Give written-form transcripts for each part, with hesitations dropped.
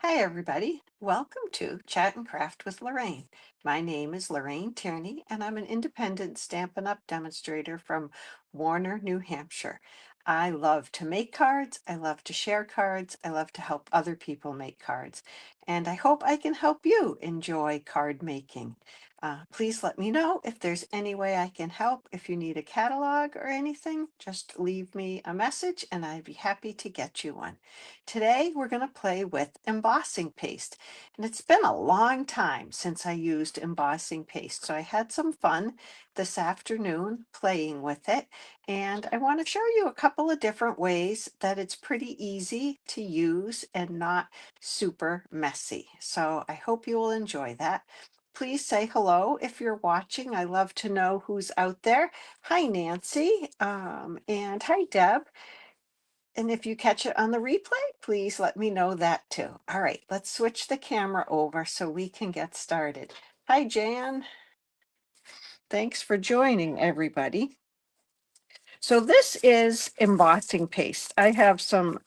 Hi, everybody. Welcome to Chat and Craft with Lorraine. My name is Lorraine Tierney, and I'm an independent Stampin' Up! Demonstrator from Warner, New Hampshire. I love to make cards, I love to share cards, I love to help other people make cards, and I hope I can help you enjoy card making. Please let me know if there's any way I can help. If you need a catalog or anything, just leave me a message and I'd be happy to get you one. Today we're going to play with embossing paste, and it's been a long time since I used embossing paste, so I had some fun this afternoon playing with it, and I want to show you a couple of different ways that it's pretty easy to use and not super messy. So I hope you will enjoy that. Please say hello if you're watching. I love to know who's out there. Hi, Nancy, and hi, Deb. And if you catch it on the replay, please let me know that too. All right, let's switch the camera over so we can get started. Hi, Jan. Thanks for joining, everybody. So this is embossing paste. I have some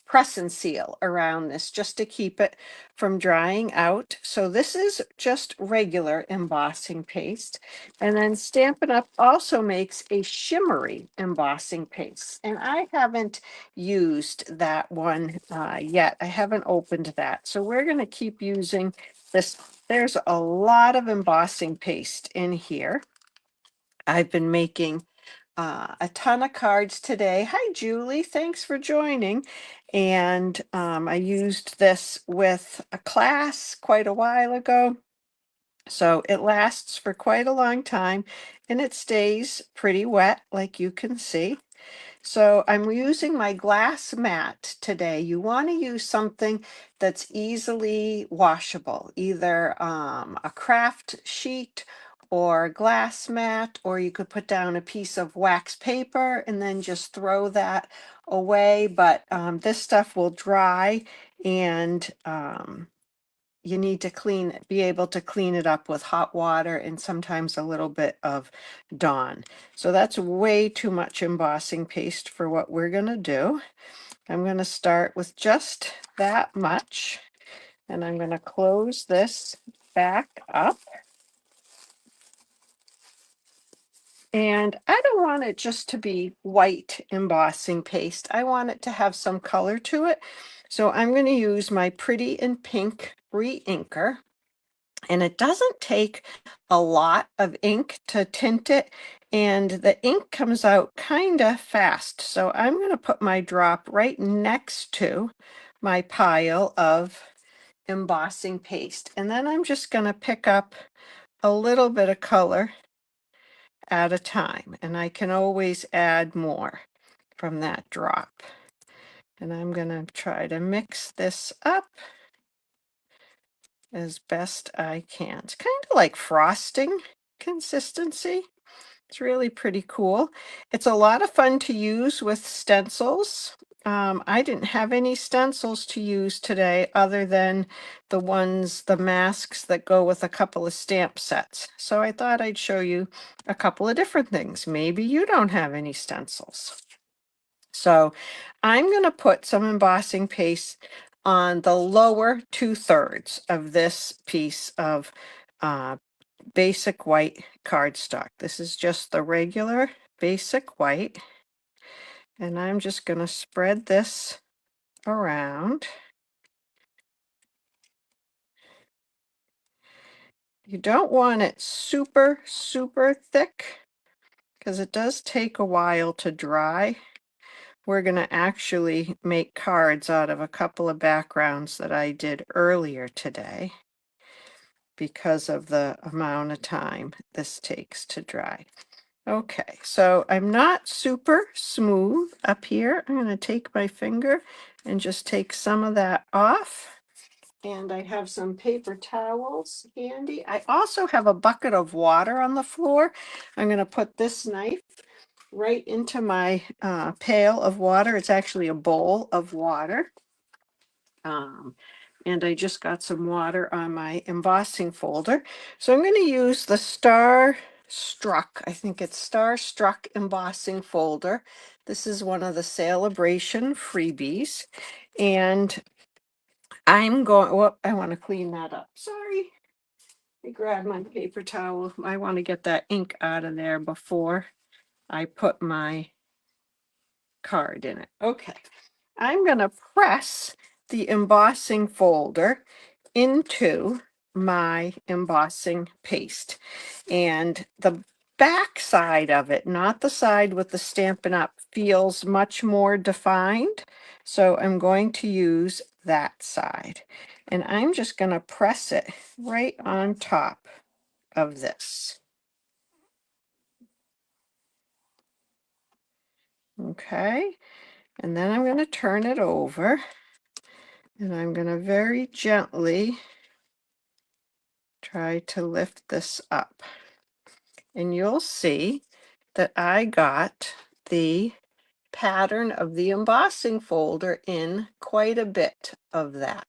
press and seal around this just to keep it from drying out. So this is just regular embossing paste. And then Stampin' Up! Also makes a shimmery embossing paste. And I haven't used that one yet. I haven't opened that. So we're going to keep using this. There's a lot of embossing paste in here. I've been making a ton of cards today. Hi, Julie. Thanks for joining. And I used this with a class quite a while ago. So it lasts for quite a long time and it stays pretty wet, like you can see. So I'm using my glass mat today. You want to use something that's easily washable, either a craft sheet or glass mat, or you could put down a piece of wax paper and then just throw that away. But this stuff will dry and you need to be able to clean it up with hot water and sometimes a little bit of Dawn. So that's way too much embossing paste for what we're going to do. I'm going to start with just that much, and I'm going to close this back up. And I don't want it just to be white embossing paste. I want it to have some color to it. So I'm going to use my Pretty in Pink re-inker. And it doesn't take a lot of ink to tint it, and the ink comes out kind of fast. So I'm going to put my drop right next to my pile of embossing paste. And then I'm just going to pick up a little bit of color at a time. And I can always add more from that drop. And I'm going to try to mix this up as best I can. It's kind of like frosting consistency. It's really pretty cool. It's a lot of fun to use with stencils. I didn't have any stencils to use today other than the masks that go with a couple of stamp sets. So I thought I'd show you a couple of different things. Maybe you don't have any stencils. So I'm going to put some embossing paste on the lower 2/3 of this piece of basic white cardstock. This is just the regular basic white. And I'm just going to spread this around. You don't want it super, super thick because it does take a while to dry. We're going to actually make cards out of a couple of backgrounds that I did earlier today because of the amount of time this takes to dry. Okay, so I'm not super smooth up here. I'm going to take my finger and just take some of that off. And I have some paper towels handy. I also have a bucket of water on the floor. I'm going to put this knife right into my pail of water. It's actually a bowl of water. And I just got some water on my embossing folder. So I'm going to use the Starstruck, I think it's Starstruck embossing folder. This is one of the Celebration freebies. And I'm going, well, I want to clean that up. Sorry. I grabbed my paper towel. I want to get that ink out of there before I put my card in it. Okay. I'm going to press the embossing folder into my embossing paste. And the back side of it, not the side with the Stampin' Up, feels much more defined. So I'm going to use that side. And I'm just going to press it right on top of this. Okay. And then I'm going to turn it over. And I'm going to very gently try to lift this up. And you'll see that I got the pattern of the embossing folder in quite a bit of that.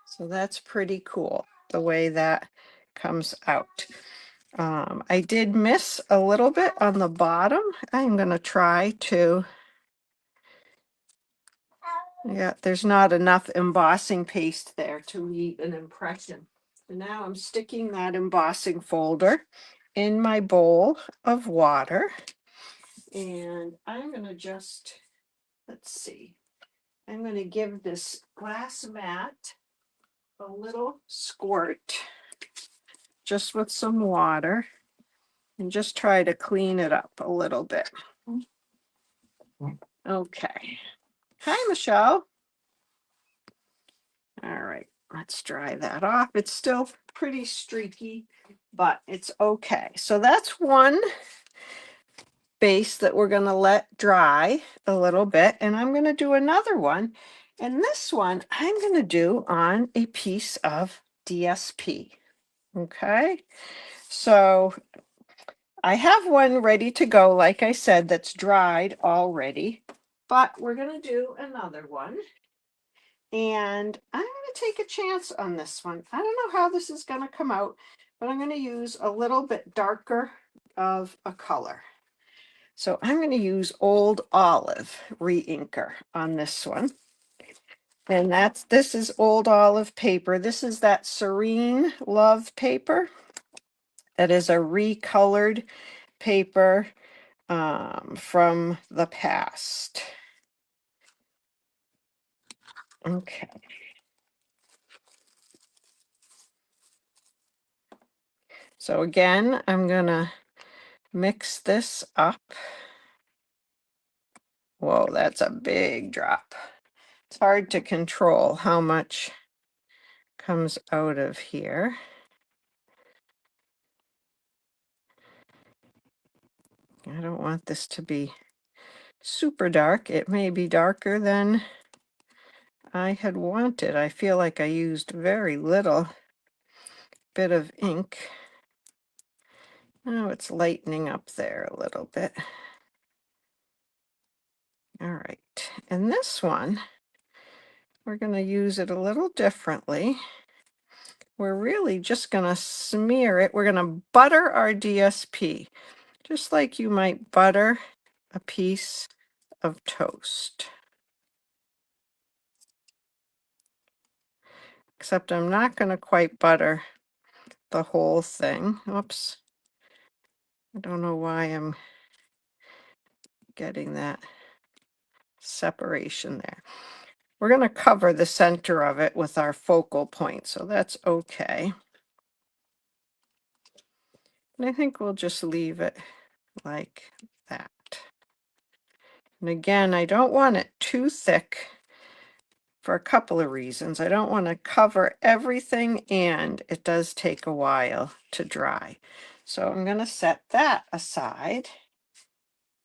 So that's pretty cool, the way that comes out. I did miss a little bit on the bottom. I'm going to try to, yeah, there's not enough embossing paste there to leave an impression. So now I'm sticking that embossing folder in my bowl of water. And I'm going to just, let's see, I'm going to give this glass mat a little squirt just with some water and just try to clean it up a little bit. Okay. Hi, Michelle. All right, let's dry that off. It's still pretty streaky, but it's okay. So that's one base that we're going to let dry a little bit, and I'm going to do another one. And this one I'm going to do on a piece of DSP. Okay, so I have one ready to go, like I said, that's dried already, but we're going to do another one. And I'm going to take a chance on this one. I don't know how this is going to come out, but I'm going to use a little bit darker of a color. So I'm going to use Old Olive re-inker on this one. And this is Old Olive paper. This is that Serene Love paper. That is a recolored paper from the past. Okay. So again, I'm going to mix this up. Whoa, that's a big drop. It's hard to control how much comes out of here. I don't want this to be super dark. It may be darker than I had wanted. I feel like I used very little bit of ink. Oh, it's lightening up there a little bit. All right, and this one, we're going to use it a little differently. We're really just going to smear it. We're going to butter our DSP, just like you might butter a piece of toast. Except I'm not going to quite butter the whole thing. Oops. I don't know why I'm getting that separation there. We're going to cover the center of it with our focal point, so that's okay. And I think we'll just leave it like that. And again, I don't want it too thick for a couple of reasons. I don't want to cover everything, and it does take a while to dry. So I'm going to set that aside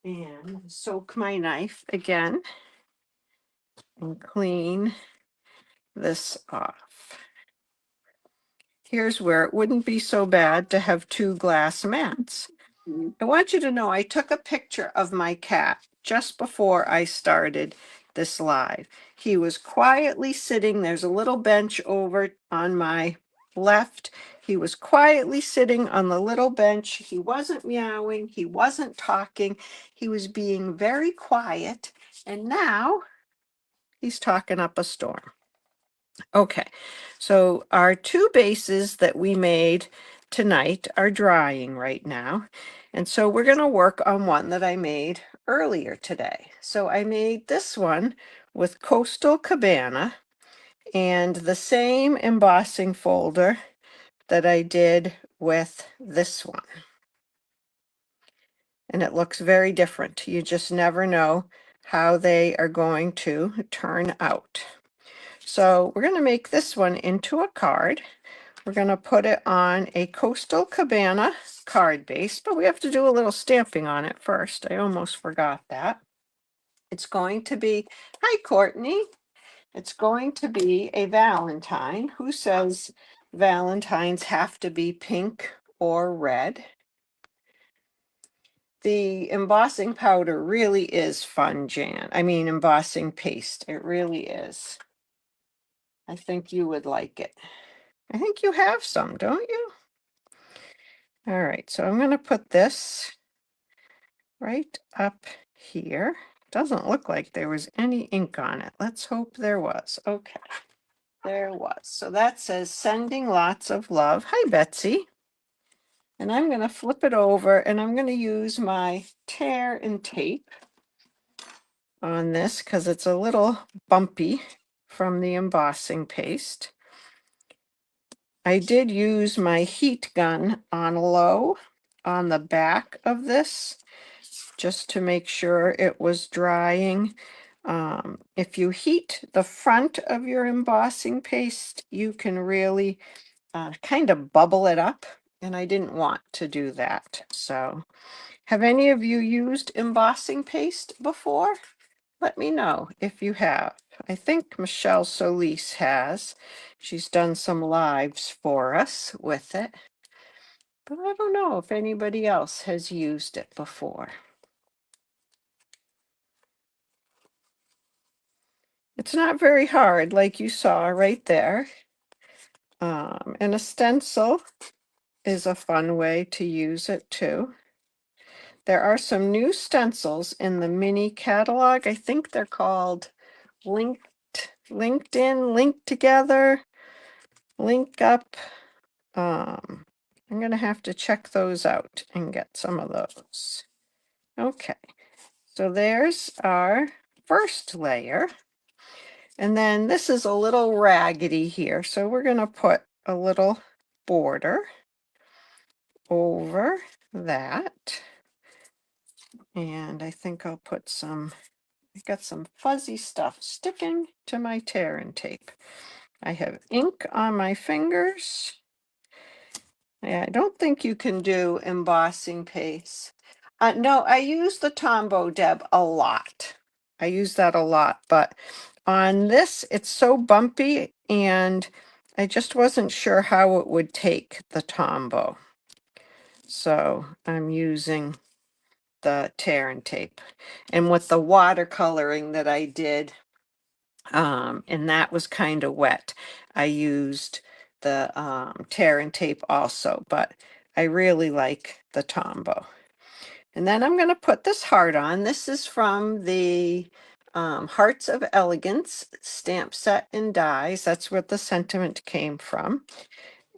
and soak my knife again and clean this off. Here's where it wouldn't be so bad to have two glass mats. I want you to know I took a picture of my cat just before I started this live. He was quietly sitting. There's a little bench over on my left. He was quietly sitting on the little bench. He wasn't meowing. He wasn't talking. He was being very quiet. And now He's talking up a storm. Okay, so our two bases that we made tonight are drying right now. And so we're going to work on one that I made earlier today. So I made this one with Coastal Cabana and the same embossing folder that I did with this one. And it looks very different. You just never know how they are going to turn out. So we're going to make this one into a card. We're going to put it on a Coastal Cabana card base, but we have to do a little stamping on it first. I almost forgot that. It's going to be, hi Courtney, it's going to be a Valentine. Who says Valentines have to be pink or red? The embossing powder really is fun, Jan. I mean, embossing paste. It really is. I think you would like it. I think you have some, don't you? All right, so I'm going to put this right up here. Doesn't look like there was any ink on it. Let's hope there was. Okay, there was. So that says sending lots of love. Hi, Betsy. And I'm going to flip it over and I'm going to use my tear and tape on this because it's a little bumpy from the embossing paste. I did use my heat gun on low on the back of this just to make sure it was drying. If you heat the front of your embossing paste, you can really kind of bubble it up, and I didn't want to do that. So, have any of you used embossing paste before? Let me know if you have. I think Michelle Solis has. She's done some lives for us with it. But I don't know if anybody else has used it before. It's not very hard, like you saw right there. And a stencil is a fun way to use it too. There are some new stencils in the mini catalog. I think they're called LinkedIn, Linked Together, Link Up. I'm going to have to check those out and get some of those. Okay, so there's our first layer. And then this is a little raggedy here. So we're going to put a little border over that. And I think I'll put some, I got some fuzzy stuff sticking to my tear and tape. I have ink on my fingers. Yeah, I don't think you can do embossing paste. No, I use the Tombow Deb a lot. I use that a lot, but on this, it's so bumpy and I just wasn't sure how it would take the Tombow. So I'm using the tear and tape. And with the watercoloring that I did, and that was kind of wet, I used the tear and tape also, but I really like the Tombow. And then I'm going to put this heart on. This is from the Hearts of Elegance stamp set and dies. That's where the sentiment came from.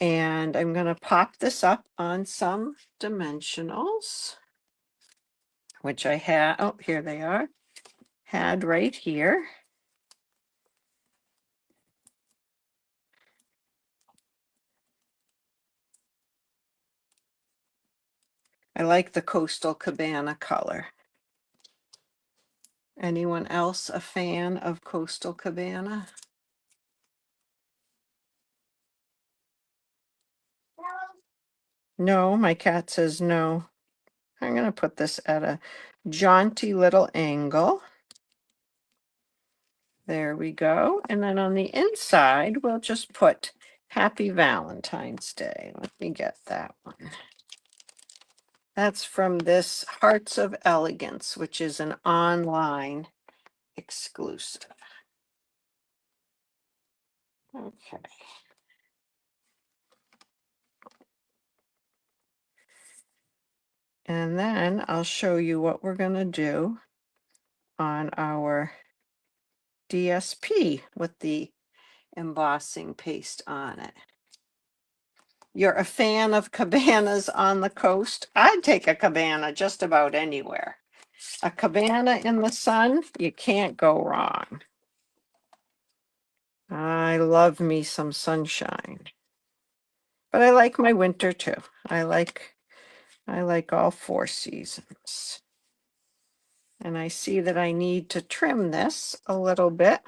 And I'm going to pop this up on some dimensionals, which I had, oh, here they are, had right here. I like the Coastal Cabana color. Anyone else a fan of Coastal Cabana? No, my cat says no. I'm going to put this at a jaunty little angle. There we go. And then on the inside, we'll just put Happy Valentine's Day. Let me get that one. That's from this Hearts of Elegance, which is an online exclusive. Okay. And then I'll show you what we're going to do on our DSP with the embossing paste on it. You're a fan of cabanas on the coast? I'd take a cabana just about anywhere. A cabana in the sun, you can't go wrong. I love me some sunshine. But I like my winter too. I like all 4 seasons. And I see that I need to trim this a little bit.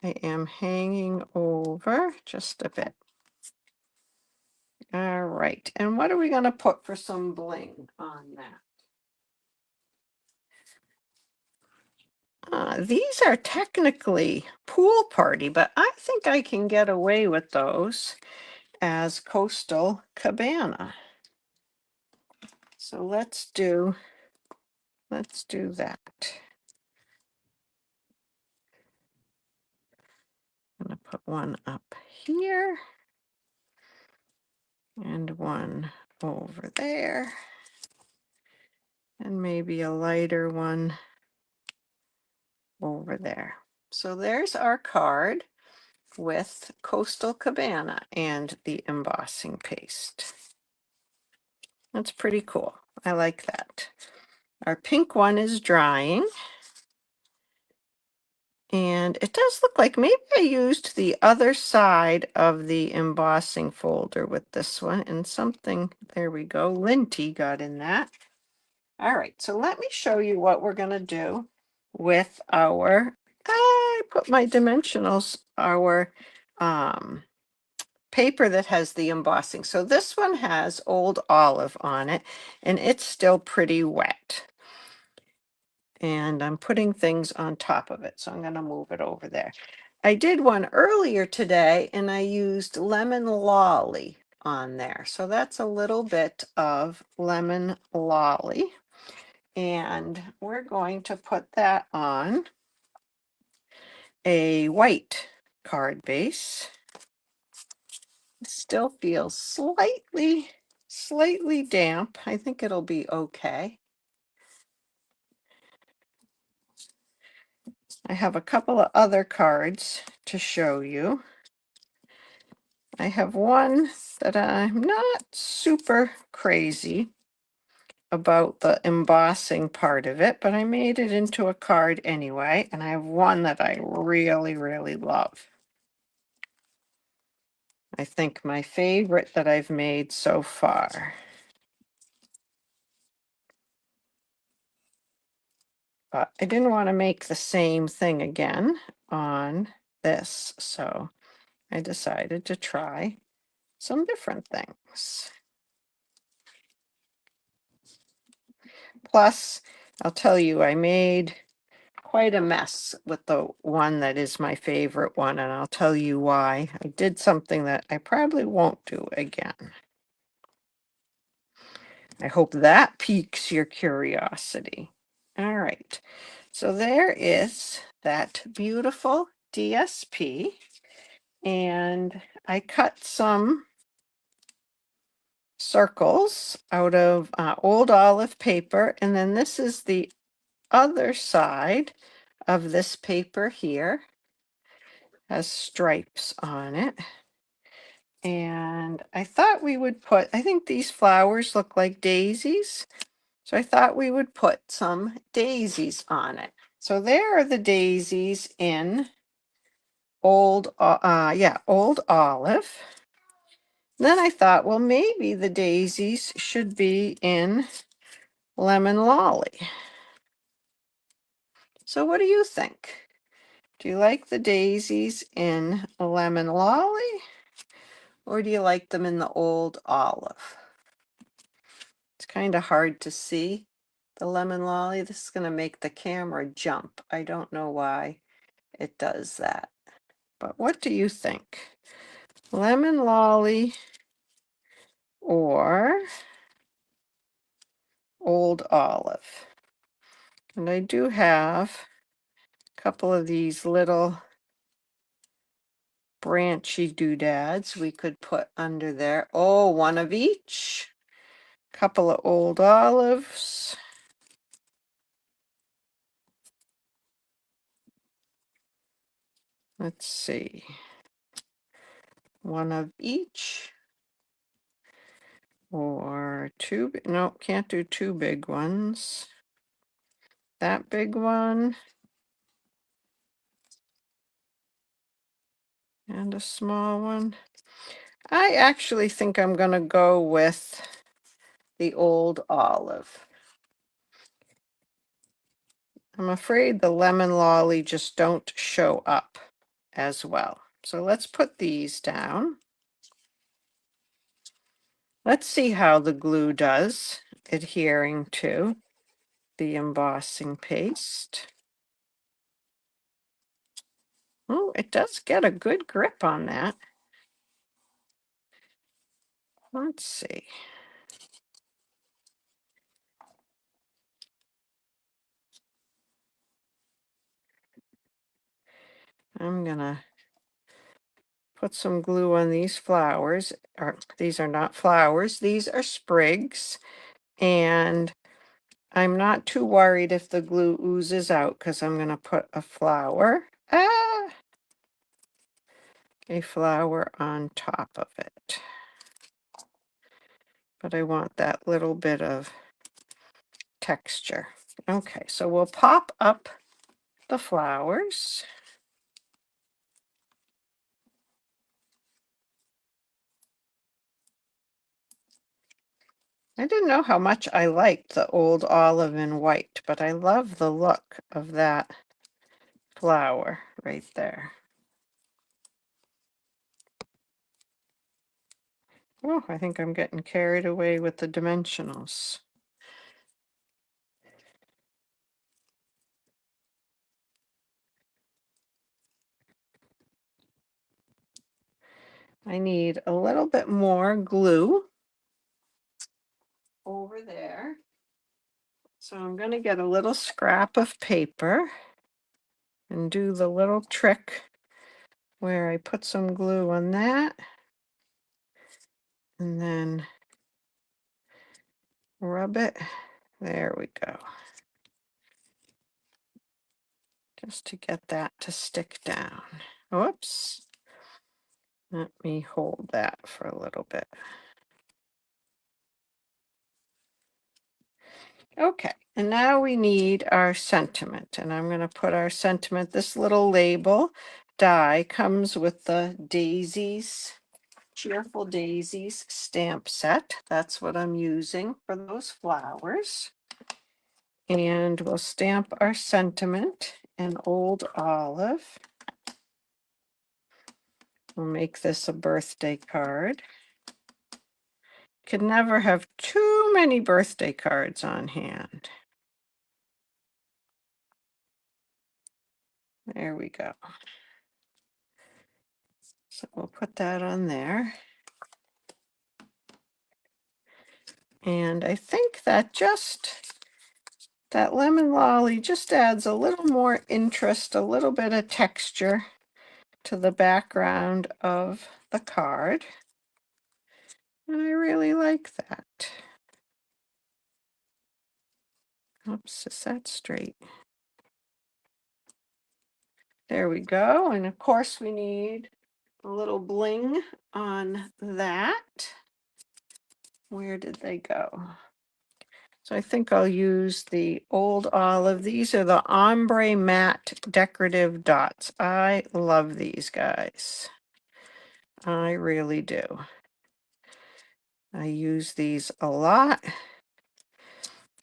I am hanging over just a bit. All right, and what are we going to put for some bling on that? These are technically pool party, but I think I can get away with those as coastal cabana. So let's do that. I'm going to put one up here and one over there, and maybe a lighter one over there. So there's our card with Coastal Cabana and the embossing paste. That's pretty cool. I like that. Our pink one is drying. And it does look like maybe I used the other side of the embossing folder with this one, and something, there we go, linty got in that. All right, so let me show you what we're going to do with our, I put my dimensionals, our paper that has the embossing. So this one has Old Olive on it, and it's still pretty wet. And I'm putting things on top of it, so I'm going to move it over there. I did one earlier today, and I used Lemon Lolly on there. So that's a little bit of Lemon Lolly. And we're going to put that on a white card base. It still feels slightly damp. I think it'll be okay. I have a couple of other cards to show you. I have one that I'm not super crazy about the embossing part of it, but I made it into a card anyway, and I have one that I really, really love. I think my favorite that I've made so far. But I didn't want to make the same thing again on this, so I decided to try some different things. Plus, I'll tell you, I made quite a mess with the one that is my favorite one, and I'll tell you why. I did something that I probably won't do again. I hope that piques your curiosity. All right, so there is that beautiful DSP, and I cut some circles out of Old Olive paper, and then this is the other side of this paper here. Has stripes on it. And I thought we would put, I think these flowers look like daisies. So I thought we would put some daisies on it. So there are the daisies in Old Olive. Then I thought, well, maybe the daisies should be in Lemon Lolly. So what do you think? Do you like the daisies in Lemon Lolly, or do you like them in the Old Olive? It's kind of hard to see the Lemon Lolly. This is going to make the camera jump. I don't know why it does that. But what do you think? Lemon Lolly or Old Olive? And I do have a couple of these little branchy doodads we could put under there. Oh, one of each. Couple of Old Olives. Let's see. One of each. Or two, no, can't do two big ones. That big one. And a small one. I actually think I'm going to go with the old olive. I'm afraid the lemon lolly just don't show up as well. So let's put these down. Let's see how the glue does adhering to the embossing paste. Oh, it does get a good grip on that. Let's see. I'm gonna put some glue on these flowers. Or these are not flowers, these are sprigs. And I'm not too worried if the glue oozes out because I'm gonna put a flower. A flower on top of it. But I want that little bit of texture. Okay, so we'll pop up the flowers. I didn't know how much I liked the old olive and white, but I love the look of that flower right there. Oh, I think I'm getting carried away with the dimensionals. I need a little bit more glue over there. So I'm going to get a little scrap of paper and do the little trick where I put some glue on that and then rub it. There we go. Just to get that to stick down. Whoops. Let me hold that for a little bit. Okay, and now we need our sentiment, and I'm going to put our sentiment. This little label die comes with the daisies, Cheerful Daisies stamp set. That's what I'm using for those flowers. And we'll stamp our sentiment in old olive. We'll make this a birthday card. Could never have too many birthday cards on hand. There we go. So we'll put that on there. And I think that that lemon lolly just adds a little more interest, a little bit of texture to the background of the card. And I really like that. Oops, is that straight? There we go. And of course we need a little bling on that. Where did they go? So I think I'll use the old olive. These are the ombre matte decorative dots. I love these guys. I really do. I use these a lot.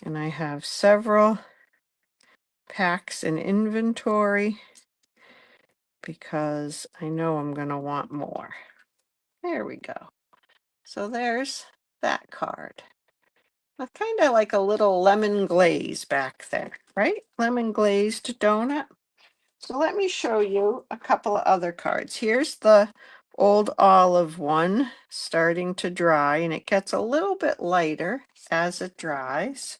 And I have several packs in inventory because I know I'm going to want more. There we go. So there's that card. I kind of like a little lemon glaze back there, right? Lemon glazed donut. So let me show you a couple of other cards. Here's the old olive one starting to dry, and it gets a little bit lighter as it dries.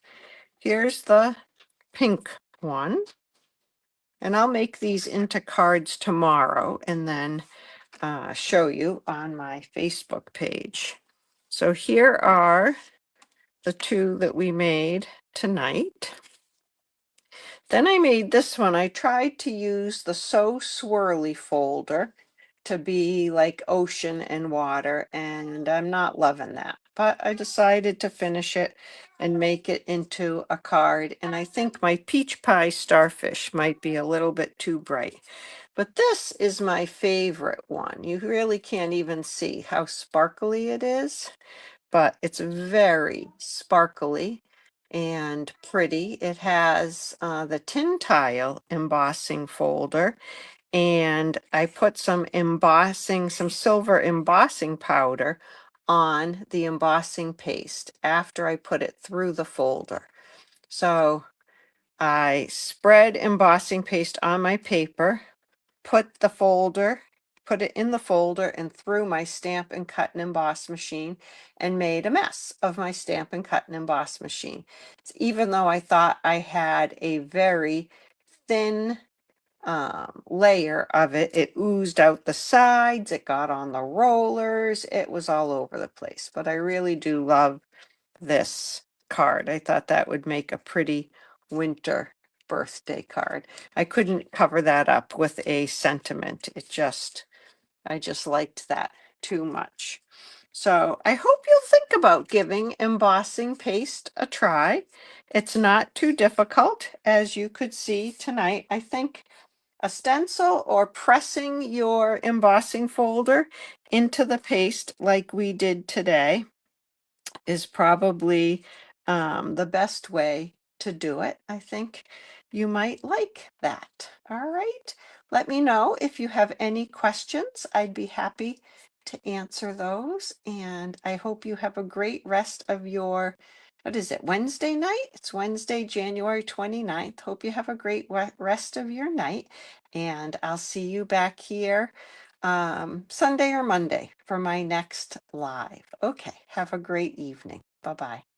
Here's the pink one. And I'll make these into cards tomorrow and then show you on my Facebook page. So here are the two that we made tonight. Then I made this one. I tried to use the So Swirly folder to be like ocean and water, and I'm not loving that. But I decided to finish it and make it into a card. And I think my peach pie starfish might be a little bit too bright. But this is my favorite one. You really can't even see how sparkly it is, but it's very sparkly and pretty. It has the tin tile embossing folder, and I put some silver embossing powder on the embossing paste after I put it through the folder. So I spread embossing paste on my paper, put it in the folder and through my stamp and cut and emboss machine and made a mess of my stamp and cut and emboss machine. Even though I thought I had a very thin layer of it, it oozed out the sides, it got on the rollers, it was all over the place. But I really do love this card. I thought that would make a pretty winter birthday card. I couldn't cover that up with a sentiment. I just liked that too much. So I hope you'll think about giving embossing paste a try. It's not too difficult, as you could see tonight. I think a stencil or pressing your embossing folder into the paste like we did today is probably the best way to do it. I think you might like that. All right. Let me know if you have any questions. I'd be happy to answer those. And I hope you have a great rest of your, what is it, Wednesday night? It's Wednesday, January 29th. Hope you have a great rest of your night. And I'll see you back here Sunday or Monday for my next live. Okay, have a great evening. Bye-bye.